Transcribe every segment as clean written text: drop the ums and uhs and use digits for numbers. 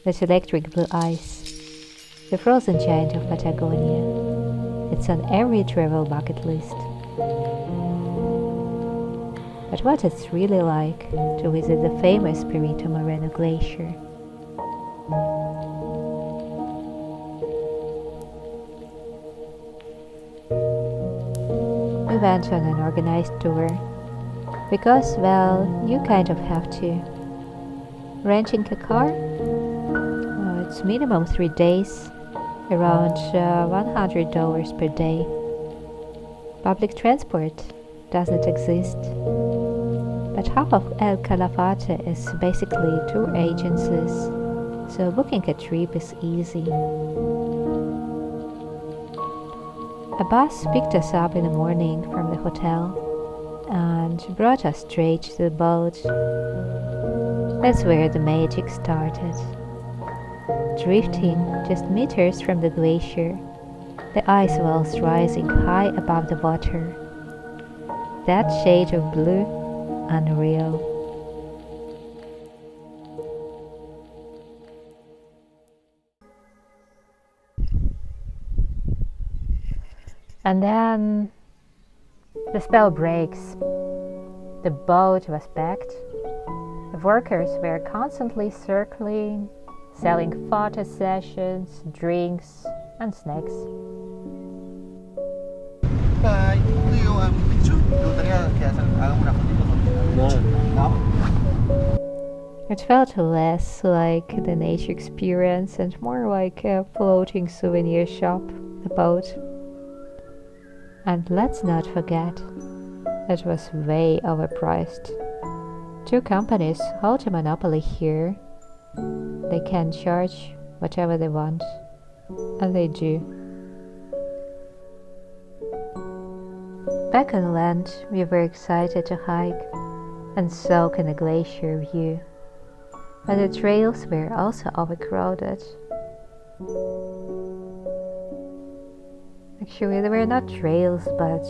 This electric blue ice, the frozen giant of Patagonia. It's on every travel bucket list. But what it's really like to visit the famous Perito Moreno Glacier. We went on an organized tour because, well, you kind of have to. Renting a car? It's minimum 3 days, around $100 per day. Public transport doesn't exist, but half of El Calafate is basically tour agencies, so booking a trip is easy. A bus picked us up in the morning from the hotel and brought us straight to the boat. That's where the magic started. Drifting just meters from the glacier, the ice walls rising high above the water. That shade of blue, unreal. And then the spell breaks. The boat was packed. The workers were constantly circling, selling photo sessions, drinks, and snacks. It felt less like the nature experience and more like a floating souvenir shop, the boat. And let's not forget, it was way overpriced. 2 companies hold a monopoly here. They can charge whatever they want, and they do. Back on land, we were excited to hike and soak in the glacier view, but the trails were also overcrowded. Actually, they were not trails, but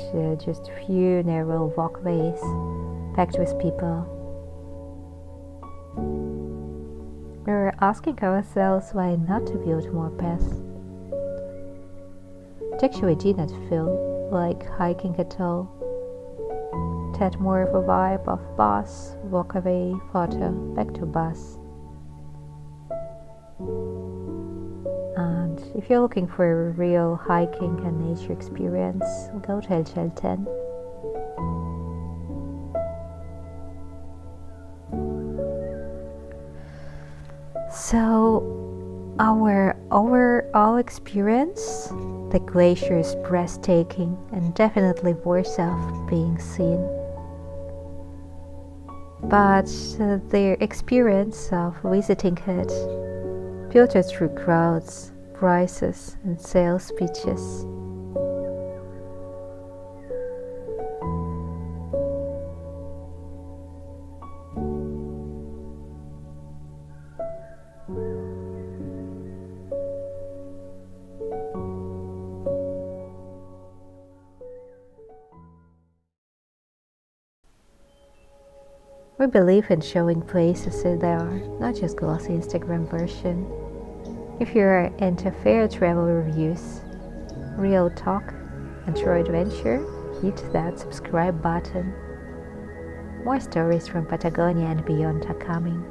just few narrow walkways packed with people. We were asking ourselves why not to build more paths. It actually did not feel like hiking at all. It had more of a vibe of bus, walk away, photo, back to bus. And if you're looking for a real hiking and nature experience, go to El Chalten. So, our overall experience, the glacier is breathtaking and definitely worth of being seen. But the experience of visiting it, filtered through crowds, prices, and sales pitches. We believe in showing places as they are, not just glossy Instagram version. If you're into fair travel reviews, real talk, and true adventure, hit that subscribe button. More stories from Patagonia and beyond are coming.